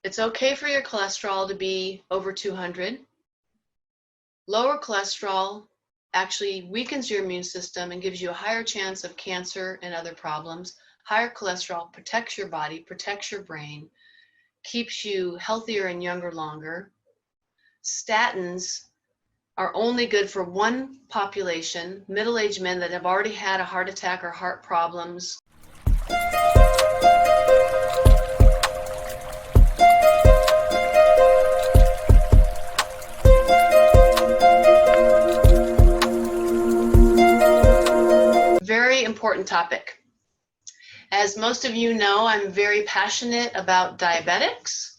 It's okay for your cholesterol to be over 200. Lower cholesterol actually weakens your immune system and gives you a higher chance of cancer and other problems. Higher cholesterol protects your body, protects your brain, keeps you healthier and younger longer. Statins are only good for one population, middle-aged men that have already had a heart attack or heart problems. Very important topic. As most of you know, I'm very passionate about diabetics.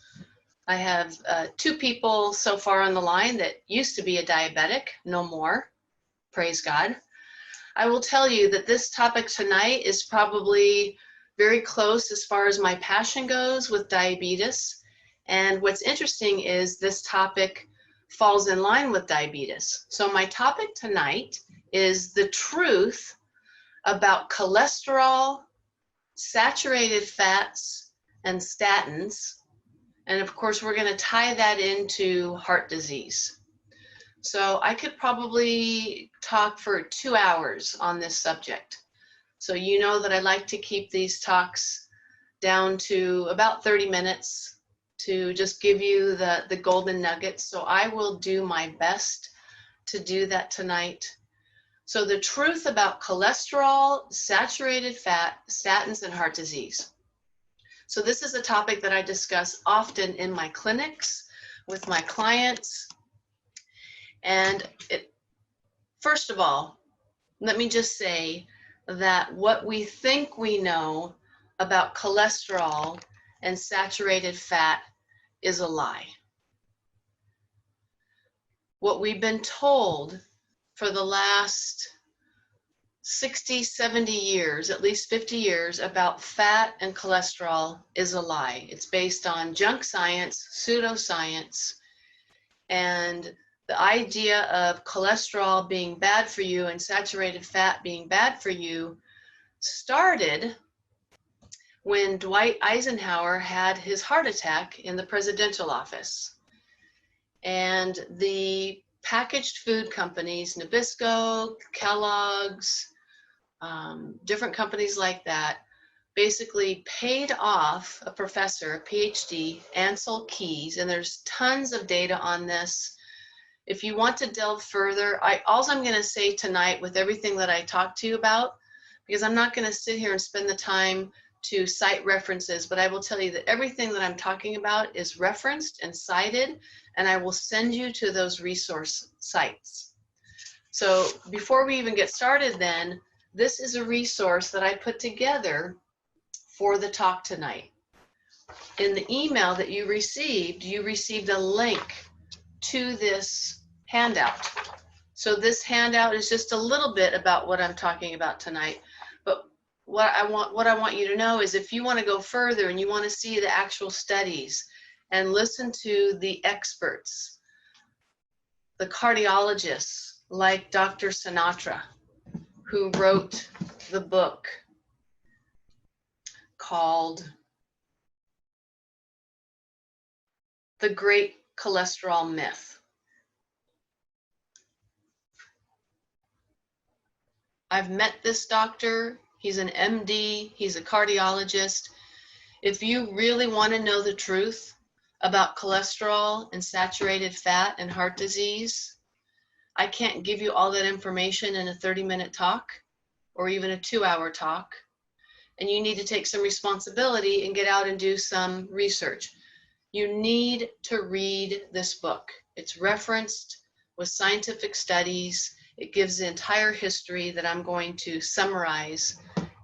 I have two people so far on the line that used to be a diabetic, no more, praise God. I will tell you that this topic tonight is probably very close as far as my passion goes with diabetes. And what's interesting is this topic falls in line with diabetes. So my topic tonight is the truth about cholesterol, saturated fats, and statins. And of course, we're going to tie that into heart disease. So I could probably talk for 2 hours on this subject. So you know that I like to keep these talks down to about 30 minutes to just give you the golden nuggets. So I will do my best to do that tonight. So the truth about cholesterol, saturated fat, statins, and heart disease. So this is a topic that I discuss often in my clinics with my clients. And first of all, let me just say that what we think we know about cholesterol and saturated fat is a lie. What we've been told for the last 60, 70 years, at least 50 years, about fat and cholesterol is a lie. It's based on junk science, pseudoscience, and the idea of cholesterol being bad for you and saturated fat being bad for you started when Dwight Eisenhower had his heart attack in the presidential office. And the packaged food companies, Nabisco, Kellogg's, different companies like that, basically paid off a professor, a PhD, Ansel Keys, and there's tons of data on this. If you want to delve further, all I'm going to say tonight with everything that I talked to you about, because I'm not going to sit here and spend the time to cite references, but I will tell you that everything that I'm talking about is referenced and cited, and I will send you to those resource sites. So before we even get started then, this is a resource that I put together for the talk tonight. In the email that you received a link to this handout. So this handout is just a little bit about what I'm talking about tonight. But what I want you to know is if you want to go further and you want to see the actual studies and listen to the experts, the cardiologists like Dr. Sinatra, who wrote the book called The Great Cholesterol Myth. I've met this doctor. He's an MD. He's a cardiologist. If you really want to know the truth about cholesterol and saturated fat and heart disease, I can't give you all that information in a 30-minute talk or even a 2-hour talk. And you need to take some responsibility and get out and do some research. You need to read this book. It's referenced with scientific studies. It gives the entire history that I'm going to summarize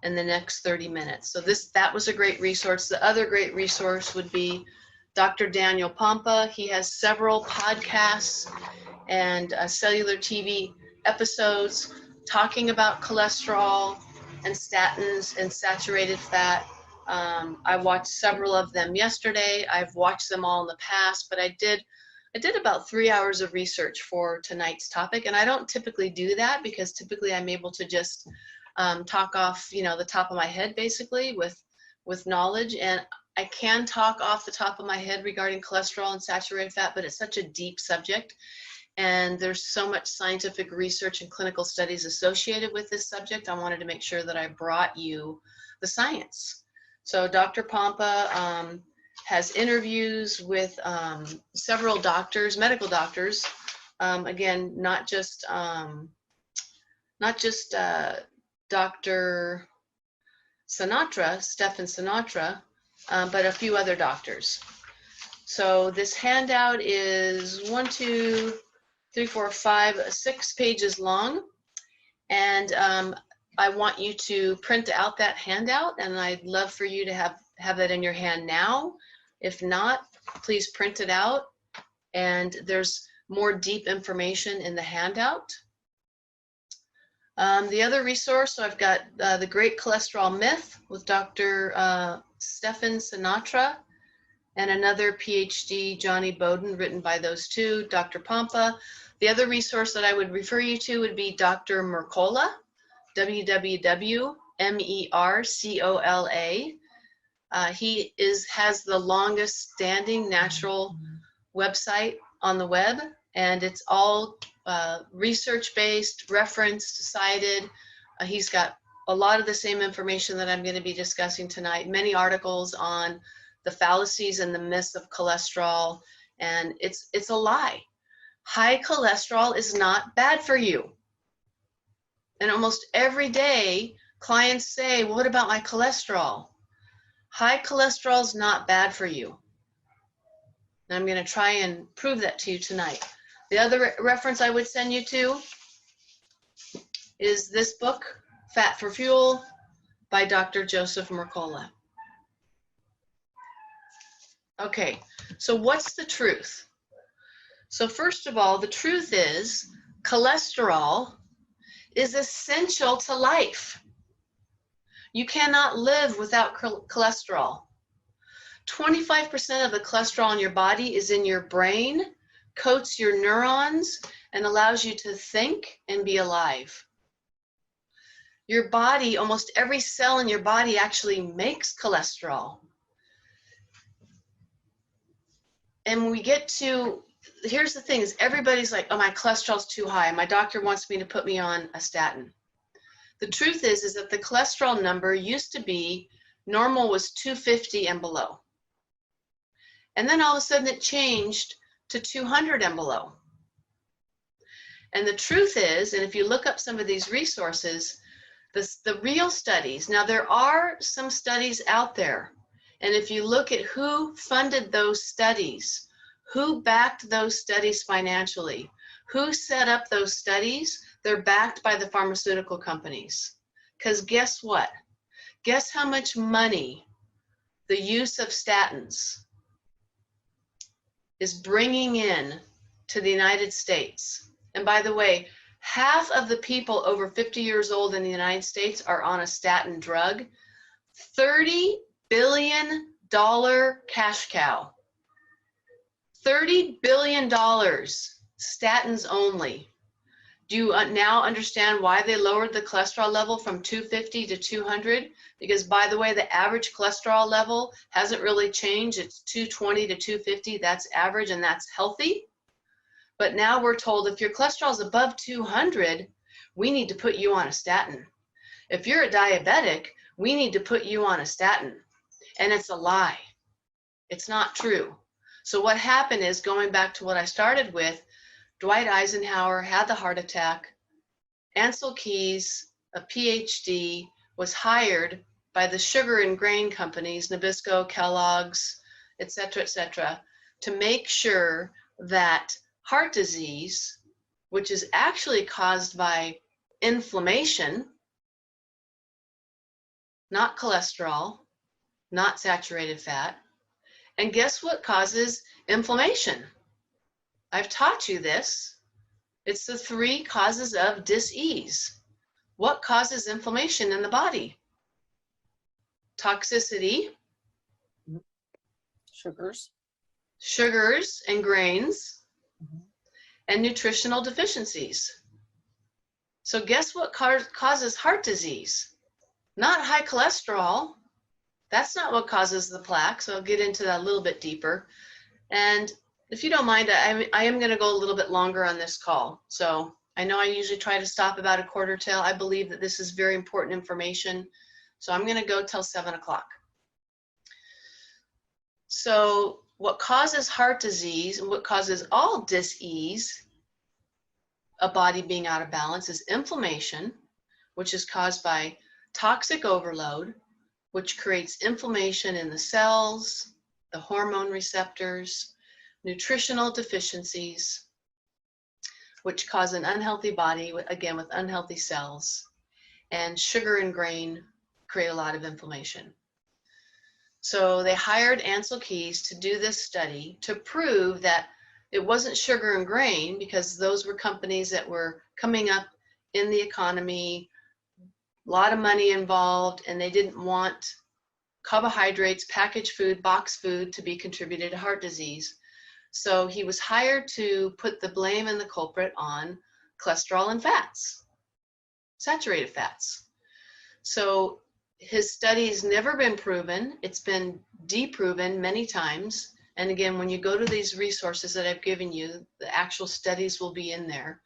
in the next 30 minutes. So that was a great resource. The other great resource would be Dr. Daniel Pompa. He has several podcasts and cellular TV episodes talking about cholesterol and statins and saturated fat. I watched several of them yesterday. I've watched them all in the past, but I did about 3 hours of research for tonight's topic, and I don't typically do that because typically I'm able to just talk off, the top of my head basically with knowledge, and I can talk off the top of my head regarding cholesterol and saturated fat, but it's such a deep subject. And there's so much scientific research and clinical studies associated with this subject. I wanted to make sure that I brought you the science. So Dr. Pompa has interviews with several doctors, medical doctors. Again, not just Dr. Sinatra, Stefan Sinatra, but a few other doctors. So this handout is 6 pages long, and I want you to print out that handout, and I'd love for you to have that in your hand now. If not, please print it out, and there's more deep information in the handout. The other resource, so I've got The Great Cholesterol Myth with Dr. Stefan Sinatra, and another PhD, Johnny Bowden, written by those two, Dr. Pompa. The other resource that I would refer you to would be Dr. Mercola, www.mercola. He has the longest standing natural website on the web, and it's all research-based, referenced, cited. He's got a lot of the same information that I'm going to be discussing tonight, many articles on the fallacies and the myths of cholesterol, and it's a lie. High cholesterol is not bad for you. And almost every day, clients say, well, what about my cholesterol? High cholesterol is not bad for you. And I'm going to try and prove that to you tonight. The other reference I would send you to is this book, Fat for Fuel, by Dr. Joseph Mercer. Okay, so what's the truth? So first of all, the truth is cholesterol is essential to life. You cannot live without cholesterol. 25% of the cholesterol in your body is in your brain, coats your neurons, and allows you to think and be alive. Your body, almost every cell in your body actually makes cholesterol. And when we get to, here's the thing, is everybody's like, oh, my cholesterol's too high. My doctor wants me to put me on a statin. The truth is that the cholesterol number used to be, normal was 250 and below. And then all of a sudden it changed to 200 and below. And the truth is, and if you look up some of these resources, the real studies, now there are some studies out there, and if you look at who funded those studies, who backed those studies financially, who set up those studies, they're backed by the pharmaceutical companies. Because guess what? Guess how much money the use of statins is bringing in to the United States. And by the way, half of the people over 50 years old in the United States are on a statin drug. $30 billion cash cow. $30 billion, statins only. Do you now understand why they lowered the cholesterol level from 250 to 200? Because by the way, the average cholesterol level hasn't really changed. It's 220 to 250, that's average and that's healthy. But now we're told if your cholesterol is above 200, we need to put you on a statin. If you're a diabetic, we need to put you on a statin. And it's a lie. It's not true. So what happened is, going back to what I started with, Dwight Eisenhower had the heart attack. Ancel Keys, a PhD, was hired by the sugar and grain companies, Nabisco, Kellogg's, et cetera, to make sure that heart disease, which is actually caused by inflammation, not cholesterol, not saturated fat. And guess what causes inflammation? I've taught you this. It's the 3 causes of dis-ease. What causes inflammation in the body? Toxicity. Sugars and grains. And nutritional deficiencies. So guess what causes heart disease? Not high cholesterol, That's not what causes the plaque, so I'll get into that a little bit deeper. And if you don't mind, I am going to go a little bit longer on this call. So I know I usually try to stop about a quarter till. I believe that this is very important information. So I'm going to go till 7 o'clock. So what causes heart disease and what causes all dis-ease, a body being out of balance, is inflammation, which is caused by toxic overload, which creates inflammation in the cells, the hormone receptors, nutritional deficiencies, which cause an unhealthy body, again with unhealthy cells, and sugar and grain create a lot of inflammation. So they hired Ansel Keys to do this study to prove that it wasn't sugar and grain, because those were companies that were coming up in the economy, a lot of money involved, and they didn't want carbohydrates, packaged food, boxed food to be contributed to heart disease. So he was hired to put the blame and the culprit on cholesterol and fats, saturated fats. So his study's never been proven. It's been deproven many times. And again, when you go to these resources that I've given you, the actual studies will be in there.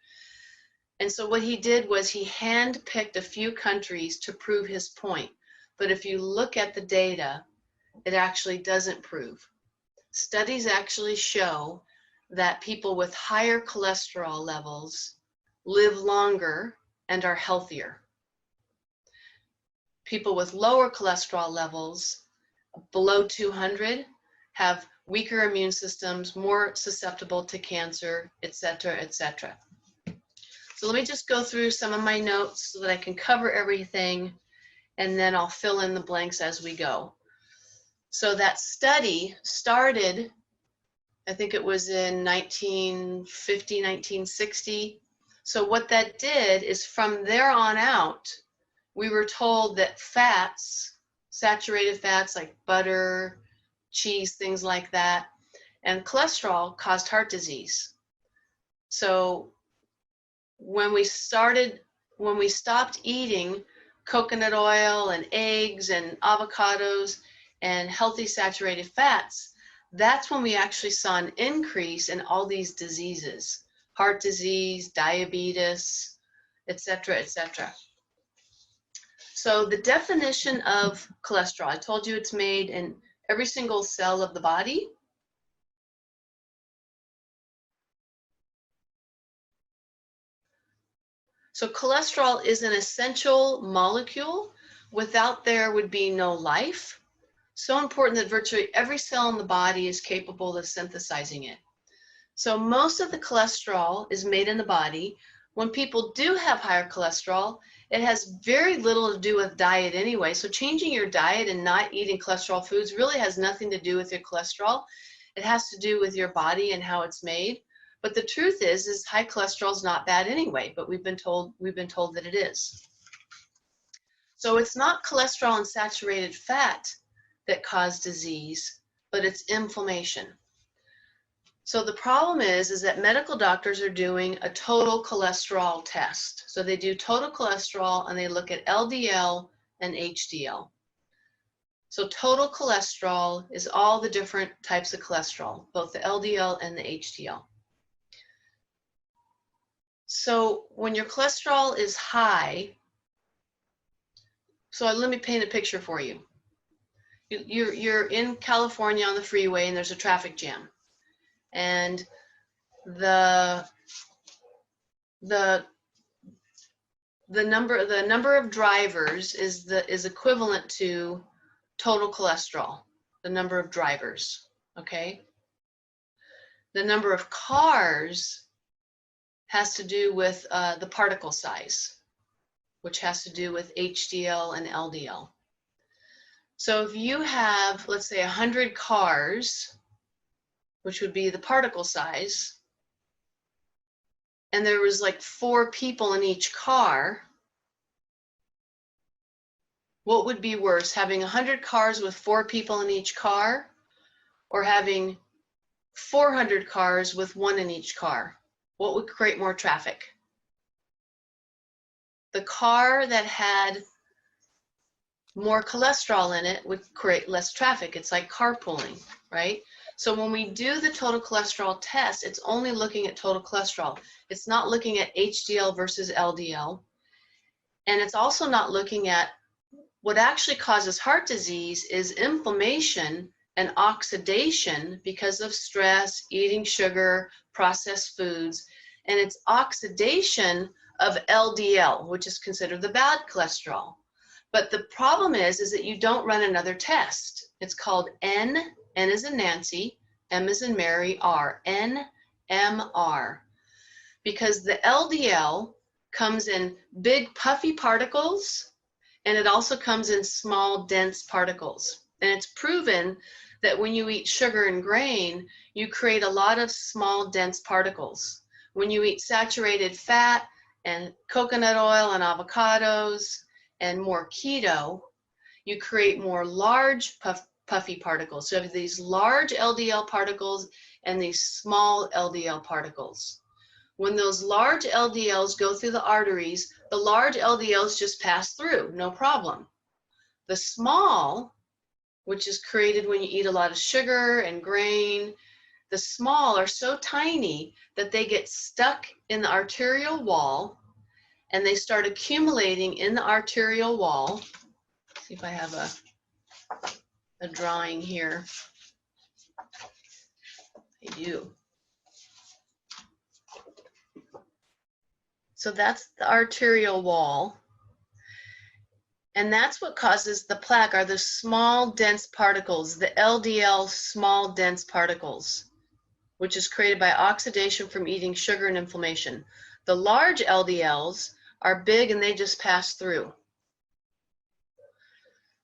And so what he did was he handpicked a few countries to prove his point. But if you look at the data, it actually doesn't prove. Studies actually show that people with higher cholesterol levels live longer and are healthier. People with lower cholesterol levels, below 200, have weaker immune systems, more susceptible to cancer, etc., etc. So let me just go through some of my notes so that I can cover everything, and then I'll fill in the blanks as we go. So that study started, I think it was in 1950, 1960. So what that did is from there on out, we were told that fats, saturated fats like butter, cheese, things like that, and cholesterol caused heart disease. So when we stopped eating coconut oil and eggs and avocados and healthy saturated fats, that's when we actually saw an increase in all these diseases, heart disease, diabetes, etc., etc. So the definition of cholesterol, I told you it's made in every single cell of the body. So cholesterol is an essential molecule. Without there would be no life. So important that virtually every cell in the body is capable of synthesizing it. So most of the cholesterol is made in the body. When people do have higher cholesterol, it has very little to do with diet anyway. So changing your diet and not eating cholesterol foods really has nothing to do with your cholesterol. It has to do with your body and how it's made. But the truth is high cholesterol is not bad anyway, but we've been told that it is. So it's not cholesterol and saturated fat that cause disease, but it's inflammation. So the problem is that medical doctors are doing a total cholesterol test. So they do total cholesterol and they look at LDL and HDL. So total cholesterol is all the different types of cholesterol, both the LDL and the HDL. So when your cholesterol is high, so let me paint a picture for you. You're in California on the freeway and there's a traffic jam. And the number of drivers is equivalent to total cholesterol, the number of drivers, okay? The number of cars has to do with the particle size, which has to do with HDL and LDL. So if you have, let's say, 100 cars, which would be the particle size, and there was like 4 people in each car, what would be worse, having 100 cars with 4 people in each car, or having 400 cars with 1 in each car? What would create more traffic? The car that had more cholesterol in it would create less traffic. It's like carpooling, right? So when we do the total cholesterol test, it's only looking at total cholesterol. It's not looking at HDL versus LDL. And it's also not looking at what actually causes heart disease is inflammation and oxidation because of stress, eating sugar, processed foods, and it's oxidation of LDL, which is considered the bad cholesterol. But the problem is that you don't run another test. It's called N as in Nancy, M as in Mary, R, NMR. Because the LDL comes in big puffy particles, and it also comes in small dense particles. And it's proven that when you eat sugar and grain, you create a lot of small dense particles. When you eat saturated fat and coconut oil and avocados and more keto, you create more large puffy particles. So you have these large LDL particles and these small LDL particles. When those large LDLs go through the arteries, the large LDLs just pass through, no problem. The small, which is created when you eat a lot of sugar and grain, the small are so tiny that they get stuck in the arterial wall and they start accumulating in the arterial wall. Let's see if I have a drawing here. I do. So that's the arterial wall. And that's what causes the plaque, are the small dense particles, the LDL small dense particles, which is created by oxidation from eating sugar and inflammation. The large LDLs are big and they just pass through.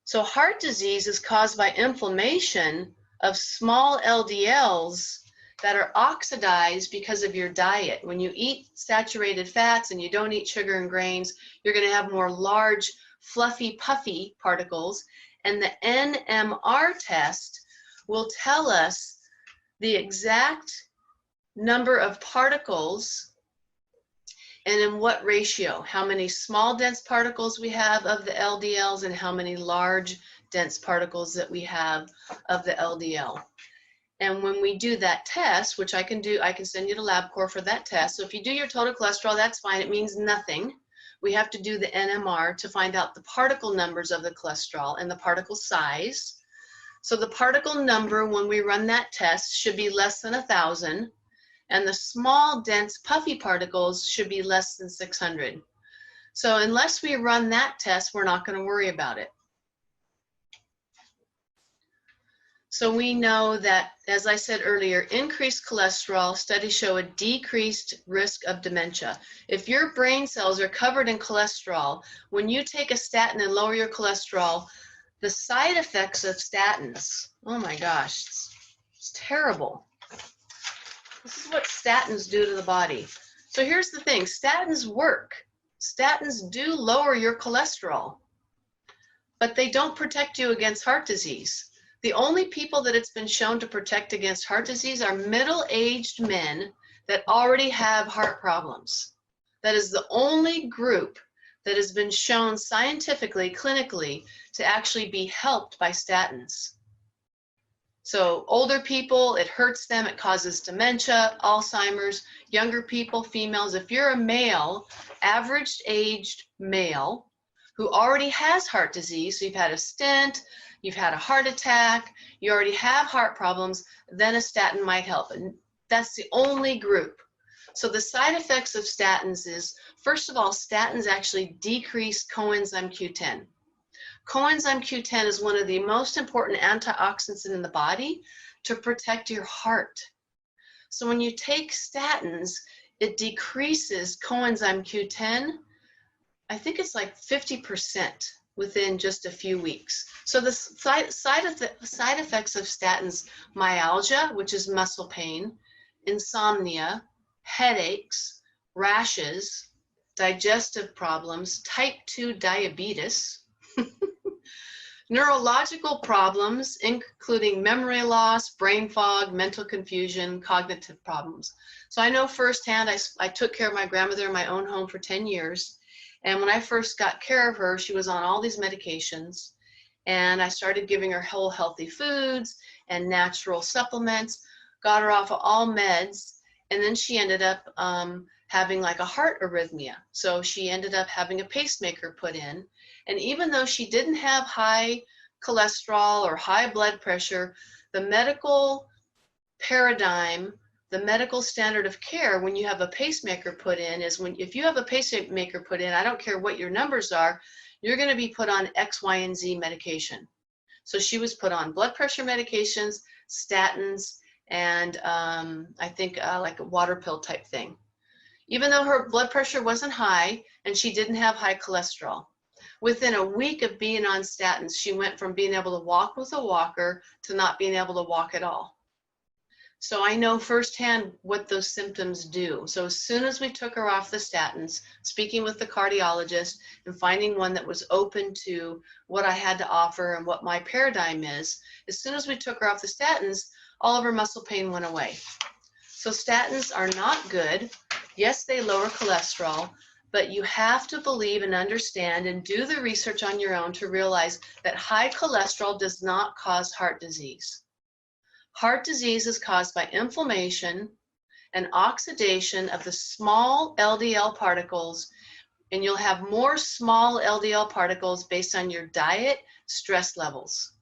So heart disease is caused by inflammation of small LDLs that are oxidized because of your diet. When you eat saturated fats and you don't eat sugar and grains, you're going to have more large, fluffy, puffy particles. And the NMR test will tell us the exact number of particles and in what ratio, how many small dense particles we have of the LDLs and how many large dense particles that we have of the LDL. And when we do that test, which I can do, I can send you to LabCorp for that test. So if you do your total cholesterol, that's fine. It means nothing. We have to do the NMR to find out the particle numbers of the cholesterol and the particle size. So the particle number when we run that test should be less than 1,000. And the small, dense, puffy particles should be less than 600. So unless we run that test, we're not going to worry about it. So we know that, as I said earlier, increased cholesterol studies show a decreased risk of dementia. If your brain cells are covered in cholesterol, when you take a statin and lower your cholesterol, the side effects of statins, oh my gosh, it's terrible. This is what statins do to the body. So here's the thing, statins work. Statins do lower your cholesterol, but they don't protect you against heart disease. The only people that it's been shown to protect against heart disease are middle-aged men that already have heart problems. That is the only group that has been shown scientifically, clinically, to actually be helped by statins. So older people, it hurts them, it causes dementia, Alzheimer's. Younger people, females, if you're a male, average-aged male, who already has heart disease, so you've had a stent, you've had a heart attack, you already have heart problems, then a statin might help. And that's the only group. So the side effects of statins is, first of all, statins actually decrease coenzyme Q10. Coenzyme Q10 is one of the most important antioxidants in the body to protect your heart. So when you take statins, it decreases coenzyme Q10, I think it's like 50% within just a few weeks. So the side effects of statins, myalgia, which is muscle pain, insomnia, headaches, rashes, digestive problems, type 2 diabetes, neurological problems, including memory loss, brain fog, mental confusion, cognitive problems. So I know firsthand, I took care of my grandmother in my own home for 10 years. And when I first got care of her, she was on all these medications. And I started giving her whole healthy foods and natural supplements, got her off of all meds. And then she ended up having like a heart arrhythmia. So she ended up having a pacemaker put in. And even though she didn't have high cholesterol or high blood pressure, the medical paradigm, the medical standard of care when you have a pacemaker put in is if you have a pacemaker put in, I don't care what your numbers are, you're going to be put on X, Y, and Z medication. So she was put on blood pressure medications, statins, and I think like a water pill type thing. Even though her blood pressure wasn't high and she didn't have high cholesterol. Within a week of being on statins, she went from being able to walk with a walker to not being able to walk at all. So I know firsthand what those symptoms do. So as soon as we took her off the statins, speaking with the cardiologist and finding one that was open to what I had to offer and what my paradigm is, as soon as we took her off the statins, all of her muscle pain went away. So statins are not good. Yes, they lower cholesterol, but you have to believe and understand and do the research on your own to realize that high cholesterol does not cause heart disease. Heart disease is caused by inflammation and oxidation of the small LDL particles, and you'll have more small LDL particles based on your diet, stress levels.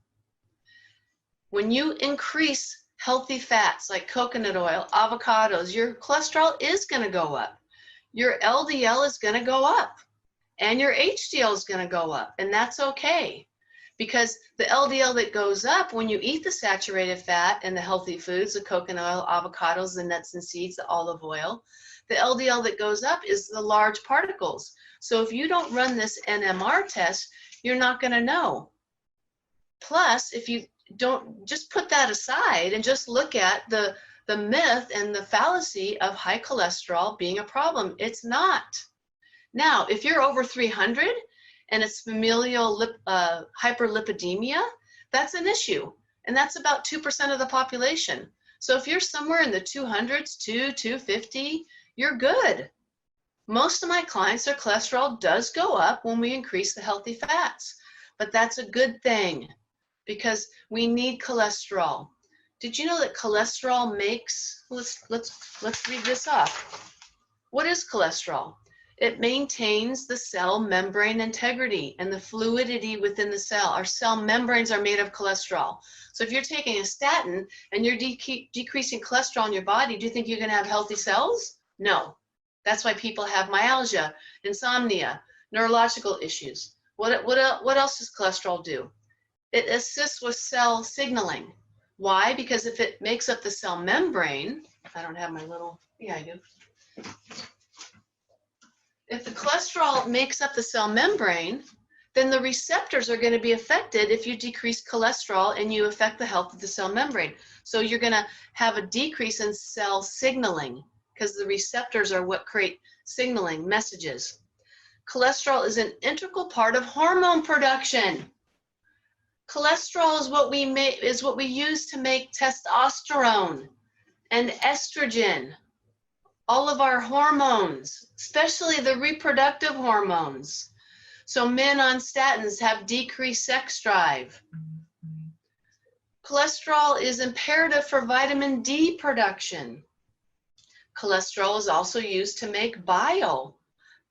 When you increase healthy fats like coconut oil, avocados, your cholesterol is going to go up. Your LDL is going to go up, and your HDL is going to go up, and that's okay. Because the LDL that goes up when you eat the saturated fat and the healthy foods, the coconut oil, avocados, the nuts and seeds, the olive oil, the LDL that goes up is the large particles. So if you don't run this NMR test, you're not going to know. Plus, if you don't, just put that aside and just look at the myth and the fallacy of high cholesterol being a problem. It's not. Now, if you're over 300, and it's familial hyperlipidemia, that's an issue. And that's about 2% of the population. So if you're somewhere in the 200s, 250, you're good. Most of my clients, their cholesterol does go up when we increase the healthy fats. But that's a good thing because we need cholesterol. Did you know that cholesterol makes, let's read this off. What is cholesterol? It maintains the cell membrane integrity and the fluidity within the cell. Our cell membranes are made of cholesterol. So if you're taking a statin and you're decreasing cholesterol in your body, do you think you're going to have healthy cells? No. That's why people have myalgia, insomnia, neurological issues. What else does cholesterol do? It assists with cell signaling. Why? Because if it makes up the cell membrane, I don't have my little, yeah, I do. If the cholesterol makes up the cell membrane, then the receptors are going to be affected if you decrease cholesterol and you affect the health of the cell membrane. So you're going to have a decrease in cell signaling because the receptors are what create signaling messages. Cholesterol is an integral part of hormone production. Cholesterol is what we use to make testosterone and estrogen. All of our hormones, especially the reproductive hormones. So men on statins have decreased sex drive. Cholesterol is imperative for vitamin D production. Cholesterol is also used to make bile.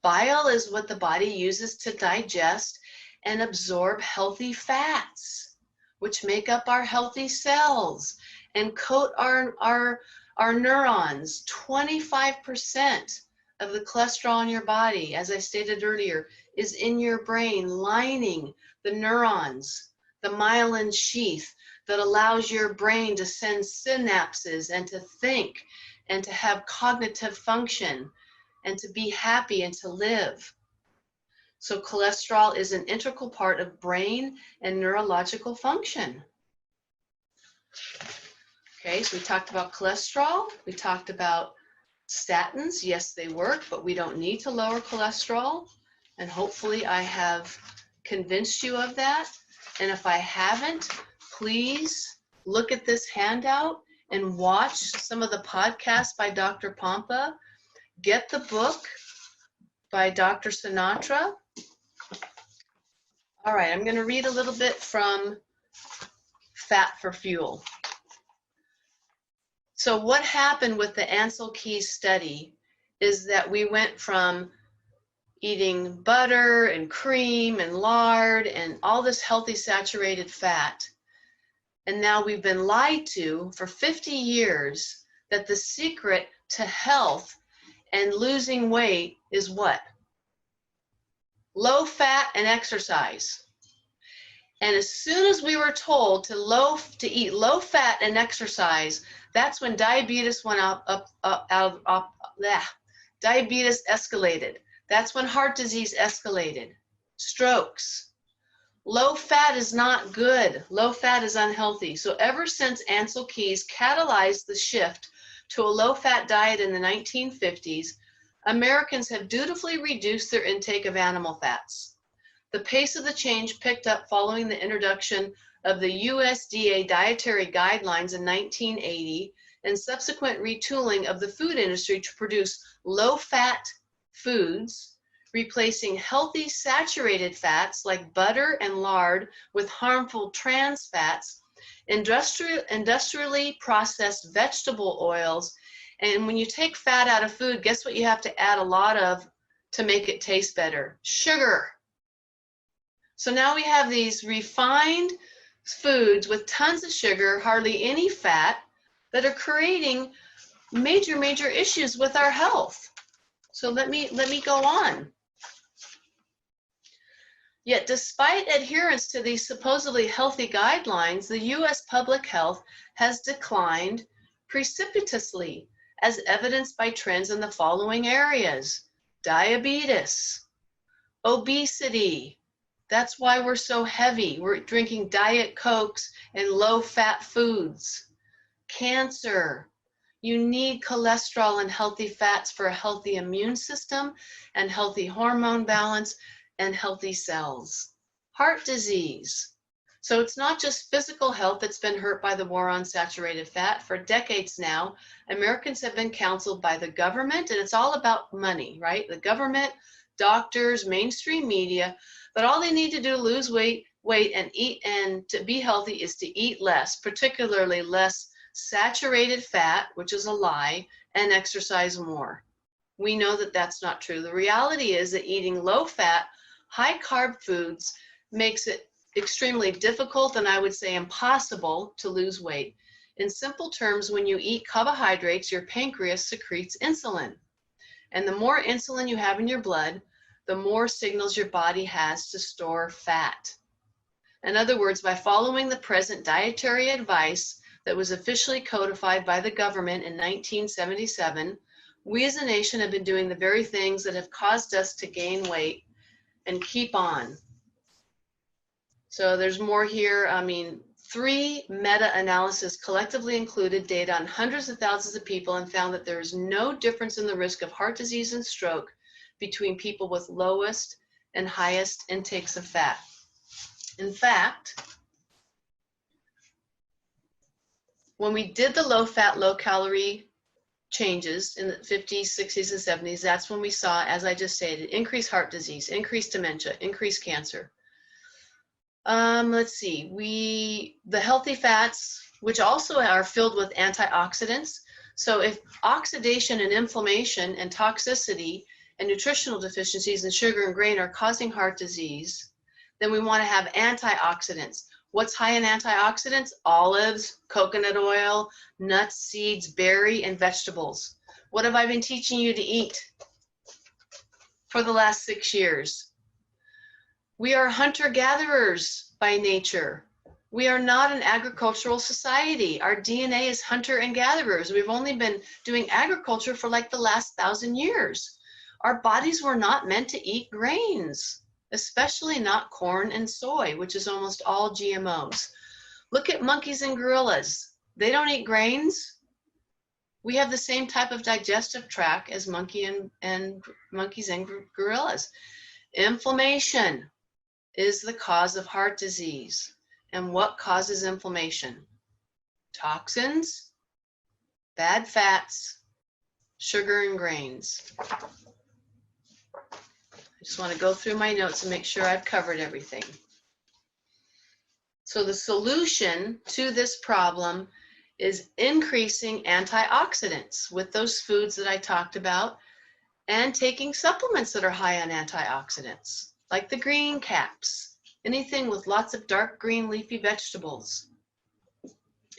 Bile is what the body uses to digest and absorb healthy fats, which make up our healthy cells and coat our neurons. 25% of the cholesterol in your body, as I stated earlier, is in your brain, lining the neurons, the myelin sheath that allows your brain to send synapses and to think and to have cognitive function and to be happy and to live. So cholesterol is an integral part of brain and neurological function. Okay, so we talked about cholesterol. We talked about statins. Yes, they work, but we don't need to lower cholesterol. And hopefully I have convinced you of that. And if I haven't, please look at this handout and watch some of the podcasts by Dr. Pompa. Get the book by Dr. Sinatra. All right, I'm going to read a little bit from Fat for Fuel. So what happened with the Ansel Keys study is that we went from eating butter and cream and lard and all this healthy saturated fat, and now we've been lied to for 50 years that the secret to health and losing weight is what? Low fat and exercise. And as soon as we were told to eat low fat and exercise, that's when diabetes went diabetes escalated. That's when heart disease escalated. Strokes. Low fat is not good. Low fat is unhealthy. So ever since Ansel Keys catalyzed the shift to a low fat diet in the 1950s, Americans have dutifully reduced their intake of animal fats. The pace of the change picked up following the introduction of the USDA dietary guidelines in 1980 and subsequent retooling of the food industry to produce low-fat foods, replacing healthy saturated fats like butter and lard with harmful trans fats, industrially processed vegetable oils, and when you take fat out of food, guess what you have to add a lot of to make it taste better? Sugar. So now we have these refined foods with tons of sugar, hardly any fat, that are creating major issues with our health. So let me go on. Yet despite adherence to these supposedly healthy guidelines, the US public health has declined precipitously, as evidenced by trends in the following areas: diabetes, obesity. That's why we're so heavy. We're drinking Diet Cokes and low-fat foods. Cancer. You need cholesterol and healthy fats for a healthy immune system and healthy hormone balance and healthy cells. Heart disease. So it's not just physical health that's been hurt by the war on saturated fat. For decades now, Americans have been counseled by the government, and it's all about money, right? The government, doctors, mainstream media, but all they need to do to lose weight and eat and to be healthy is to eat less, particularly less saturated fat, which is a lie, and exercise more. We know that that's not true. The reality is that eating low-fat, high-carb foods makes it extremely difficult, and I would say impossible, to lose weight. In simple terms, when you eat carbohydrates, your pancreas secretes insulin. And the more insulin you have in your blood, the more signals your body has to store fat. In other words, by following the present dietary advice that was officially codified by the government in 1977, we as a nation have been doing the very things that have caused us to gain weight and keep on. So there's more here. I mean, 3 meta-analyses collectively included data on hundreds of thousands of people and found that there is no difference in the risk of heart disease and stroke between people with lowest and highest intakes of fat. In fact, when we did the low-fat, low-calorie changes in the 50s, 60s, and 70s, that's when we saw, as I just stated, increased heart disease, increased dementia, increased cancer. Let's see, the healthy fats, which also are filled with antioxidants. So if oxidation and inflammation and toxicity and nutritional deficiencies in sugar and grain are causing heart disease, then we want to have antioxidants. What's high in antioxidants? Olives, coconut oil, nuts, seeds, berry, and vegetables. What have I been teaching you to eat for the last 6 years? We are hunter-gatherers by nature. We are not an agricultural society. Our DNA is hunter and gatherers. We've only been doing agriculture for like the last 1,000 years. Our bodies were not meant to eat grains, especially not corn and soy, which is almost all GMOs. Look at monkeys and gorillas. They don't eat grains. We have the same type of digestive tract as monkeys and gorillas. Inflammation is the cause of heart disease. And what causes inflammation? Toxins, bad fats, sugar and grains. I just want to go through my notes and make sure I've covered everything. So the solution to this problem is increasing antioxidants with those foods that I talked about and taking supplements that are high on antioxidants, like the green caps, anything with lots of dark green leafy vegetables.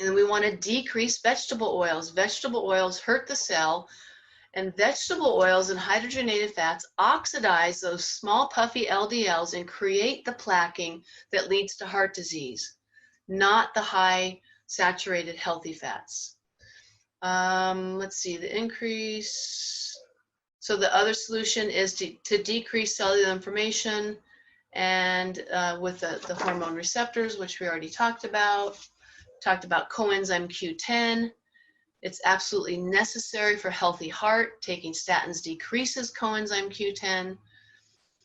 And we want to decrease vegetable oils. Vegetable oils hurt the cell, and vegetable oils and hydrogenated fats oxidize those small puffy LDLs and create the plaquing that leads to heart disease, not the high saturated healthy fats. Let's see, the increase. So the other solution is to decrease cellular inflammation and with the hormone receptors, which we already talked about. Talked about coenzyme Q10. It's absolutely necessary for healthy heart. Taking statins decreases coenzyme Q10.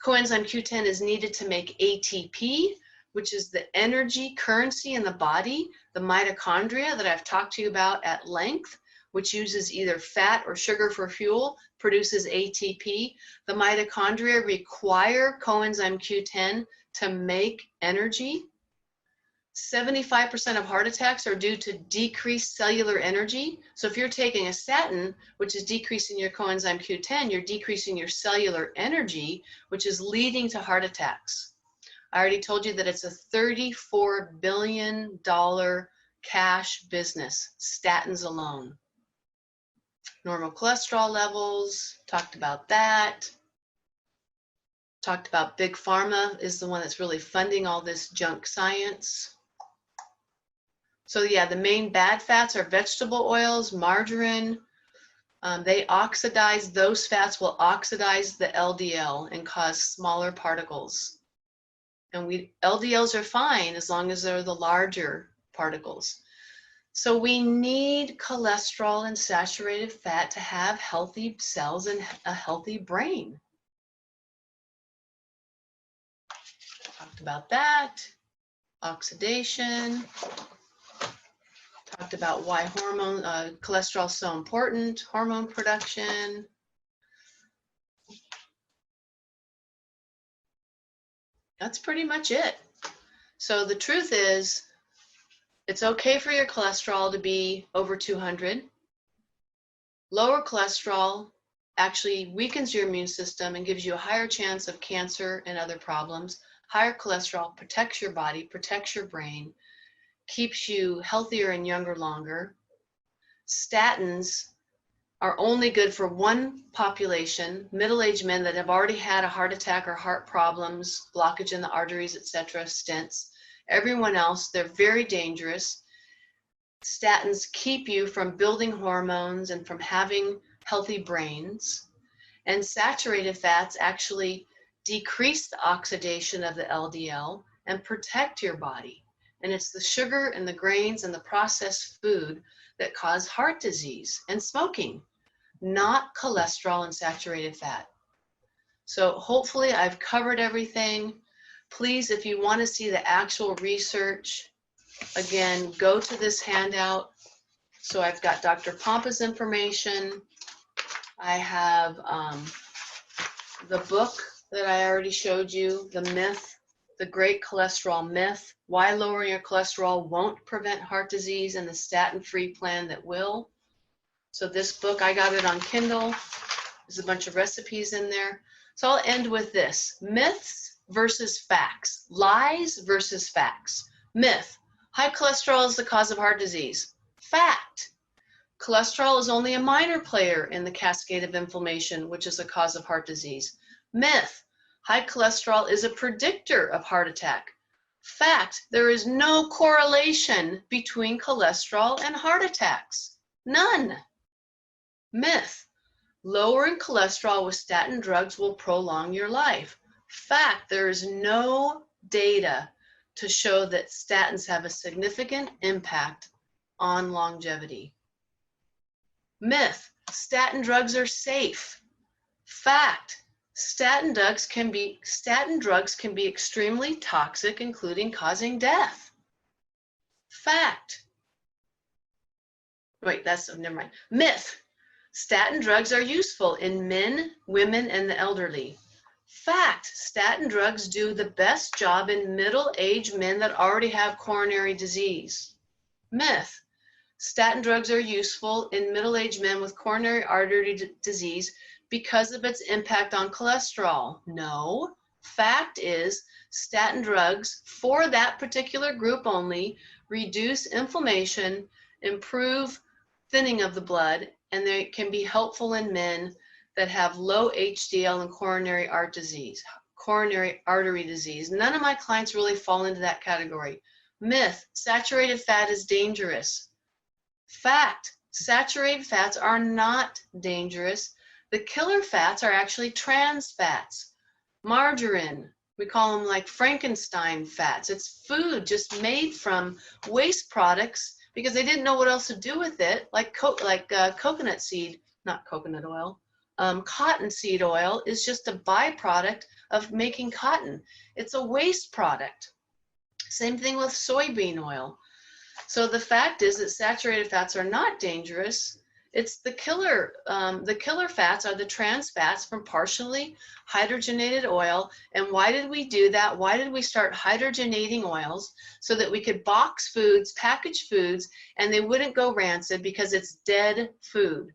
Coenzyme Q10 is needed to make ATP, which is the energy currency in the body. The mitochondria that I've talked to you about at length, which uses either fat or sugar for fuel, produces ATP. The mitochondria require coenzyme Q10 to make energy. 75% of heart attacks are due to decreased cellular energy. So if you're taking a statin, which is decreasing your coenzyme Q10, you're decreasing your cellular energy, which is leading to heart attacks. I already told you that it's a $34 billion cash business, statins alone. Normal cholesterol levels, talked about that. Talked about big pharma is the one that's really funding all this junk science. So yeah, the main bad fats are vegetable oils, margarine. They oxidize, those fats will oxidize the LDL and cause smaller particles. And LDLs are fine as long as they're the larger particles. So we need cholesterol and saturated fat to have healthy cells and a healthy brain. Talked about that. Oxidation. Talked about why cholesterol is so important, hormone production. That's pretty much it. So the truth is, it's okay for your cholesterol to be over 200. Lower cholesterol actually weakens your immune system and gives you a higher chance of cancer and other problems. Higher cholesterol protects your body, protects your brain, keeps you healthier and younger longer. Statins are only good for one population, middle-aged men that have already had a heart attack or heart problems, blockage in the arteries, etc., stents. Everyone else, they're very dangerous. Statins keep you from building hormones and from having healthy brains. And saturated fats actually decrease the oxidation of the LDL and protect your body. And it's the sugar and the grains and the processed food that cause heart disease and smoking, not cholesterol and saturated fat. So hopefully I've covered everything. Please, if you want to see the actual research, again, go to this handout. So I've got Dr. Pompa's information. I have the book that I already showed you, The Myth, The Great Cholesterol Myth, Why Lowering Your Cholesterol Won't Prevent Heart Disease, and the Statin-Free Plan That Will. So this book, I got it on Kindle. There's a bunch of recipes in there. So I'll end with this. Myths versus facts. Lies versus facts. Myth. High cholesterol is the cause of heart disease. Fact. Cholesterol is only a minor player in the cascade of inflammation, which is a cause of heart disease. Myth. High cholesterol is a predictor of heart attack. Fact. There is no correlation between cholesterol and heart attacks. None. Myth. Lowering cholesterol with statin drugs will prolong your life. Fact. There is no data to show that statins have a significant impact on longevity. Myth. Statin drugs are safe. Fact. Statin drugs can be extremely toxic, including causing death. Fact. Wait, never mind. Myth. Statin drugs are useful in men, women, and the elderly. Fact, statin drugs do the best job in middle-aged men that already have coronary disease. Myth, statin drugs are useful in middle-aged men with coronary artery disease because of its impact on cholesterol. No, fact is statin drugs for that particular group only reduce inflammation, improve thinning of the blood, and they can be helpful in men that have low HDL and coronary artery disease. None of my clients really fall into that category. Myth, saturated fat is dangerous. Fact, saturated fats are not dangerous. The killer fats are actually trans fats. Margarine, we call them like Frankenstein fats. It's food just made from waste products because they didn't know what else to do with it, like coconut seed, not coconut oil. Cottonseed oil is just a byproduct of making cotton. It's a waste product. Same thing with soybean oil. So the fact is that saturated fats are not dangerous. It's the killer fats are the trans fats from partially hydrogenated oil. And why did we do that? Why did we start hydrogenating oils? So that we could box foods, package foods, and they wouldn't go rancid because it's dead food.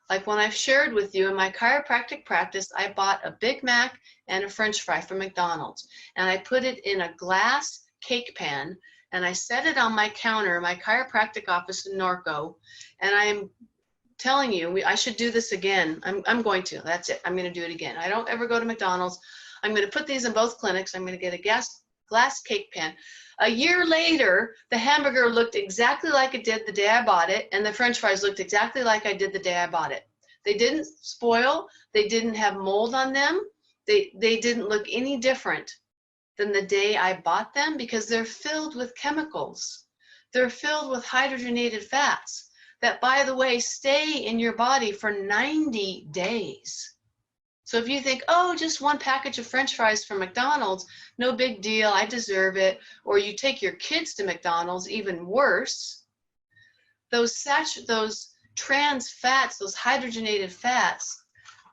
Like when I've shared with you in my chiropractic practice, I bought a Big Mac and a French fry from McDonald's, and I put it in a glass cake pan, and I set it on my counter in my chiropractic office in Norco, and I'm telling you, I should do this again. I'm going to. That's it. I'm going to do it again. I don't ever go to McDonald's. I'm going to put these in both clinics. I'm going to get a glass cake pan. A year later, the hamburger looked exactly like it did the day I bought it, and the French fries looked exactly like I did the day I bought it. They didn't spoil. They didn't have mold on them. They didn't look any different than the day I bought them because they're filled with chemicals. They're filled with hydrogenated fats that, by the way, stay in your body for 90 days. So if you think, oh, just one package of French fries from McDonald's, no big deal, I deserve it, or you take your kids to McDonald's, even worse, those trans fats, those hydrogenated fats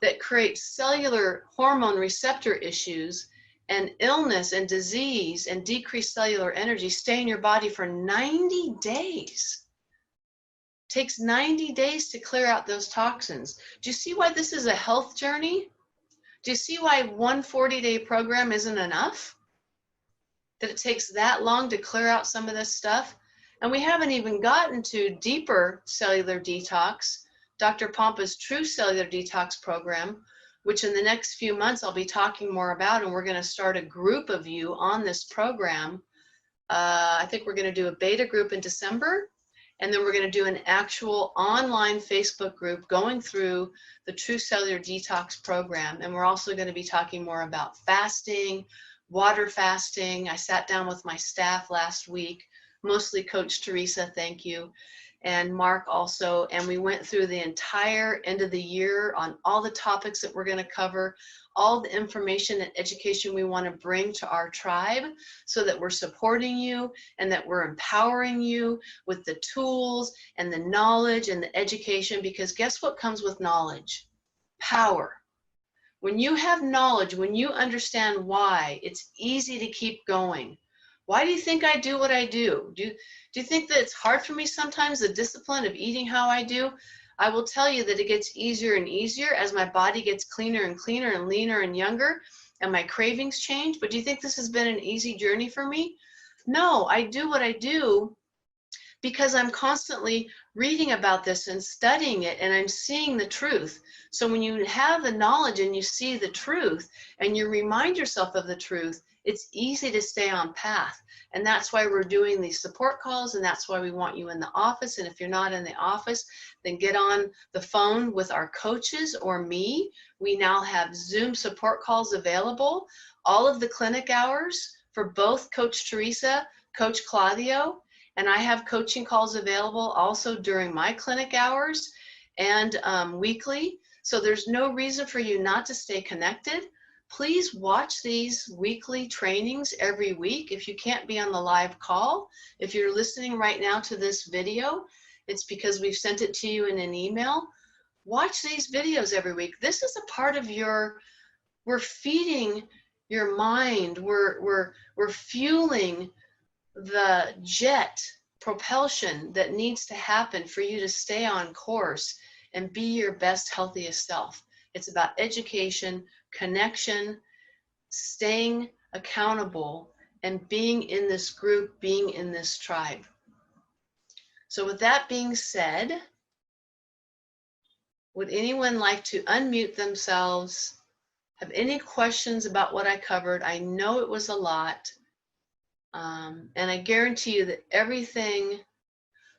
that create cellular hormone receptor issues and illness and disease and decreased cellular energy stay in your body for 90 days. It takes 90 days to clear out those toxins. Do you see why this is a health journey? Do you see why one 40-day program isn't enough? That it takes that long to clear out some of this stuff? And we haven't even gotten to deeper cellular detox, Dr. Pompa's True Cellular Detox program, which in the next few months I'll be talking more about, and we're going to start a group of you on this program. I think we're going to do a beta group in December, and then we're going to do an actual online Facebook group going through the True Cellular Detox program. And we're also going to be talking more about fasting, water fasting. I sat down with my staff last week, mostly Coach Teresa, thank you, and Mark also, and we went through the entire end of the year on all the topics that we're going to cover, all the information and education we want to bring to our tribe so that we're supporting you and that we're empowering you with the tools and the knowledge and the education, because guess what comes with knowledge? Power. When you have knowledge, when you understand why, it's easy to keep going. Why do you think I do what I do? Do you think that it's hard for me sometimes, the discipline of eating how I do? I will tell you that it gets easier and easier as my body gets cleaner and cleaner and leaner and younger and my cravings change. But do you think this has been an easy journey for me? No, I do what I do because I'm constantly reading about this and studying it, and I'm seeing the truth. So when you have the knowledge and you see the truth and you remind yourself of the truth, it's easy to stay on path. And that's why we're doing these support calls, and that's why we want you in the office. And if you're not in the office, then get on the phone with our coaches or me. We now have Zoom support calls available. All of the clinic hours for both Coach Teresa, Coach Claudio, and I have coaching calls available also during my clinic hours and weekly. So there's no reason for you not to stay connected. Please watch these weekly trainings every week. If you can't be on the live call, if you're listening right now to this video, it's because we've sent it to you in an email. Watch these videos every week. This is a part of your We're feeding your mind. We're fueling the jet propulsion that needs to happen for you to stay on course and be your best, healthiest self. It's about education, connection, staying accountable, and being in this group, being in this tribe. So with that being said, would anyone like to unmute themselves? Have any questions about what I covered? I know it was a lot. And I guarantee you that everything,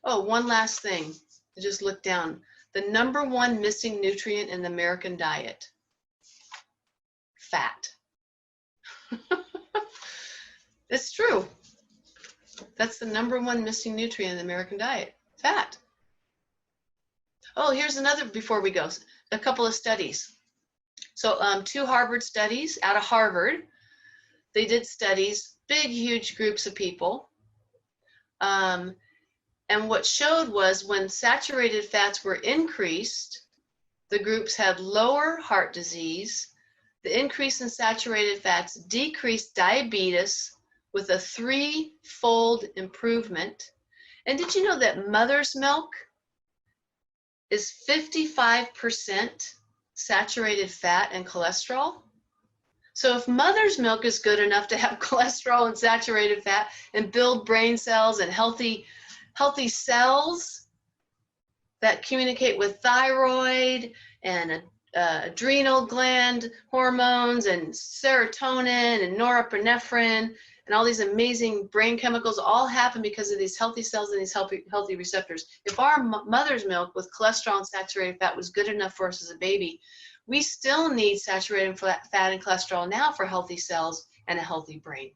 oh, one last thing, I just looked down. The #1 missing nutrient in the American diet, fat. It's true. That's the #1 missing nutrient in the American diet, fat. Oh, here's another, before we go, a couple of studies. So 2 Harvard studies out of Harvard. They did studies, big, huge groups of people. And what showed was when saturated fats were increased, the groups had lower heart disease. The increase in saturated fats decreased diabetes with a 3-fold improvement. And did you know that mother's milk is 55% saturated fat and cholesterol? So if mother's milk is good enough to have cholesterol and saturated fat and build brain cells and healthy cells that communicate with thyroid and adrenal gland hormones and serotonin and norepinephrine and all these amazing brain chemicals all happen because of these healthy cells and these healthy receptors. If our mother's milk with cholesterol and saturated fat was good enough for us as a baby, we still need saturated fat and cholesterol now for healthy cells and a healthy brain.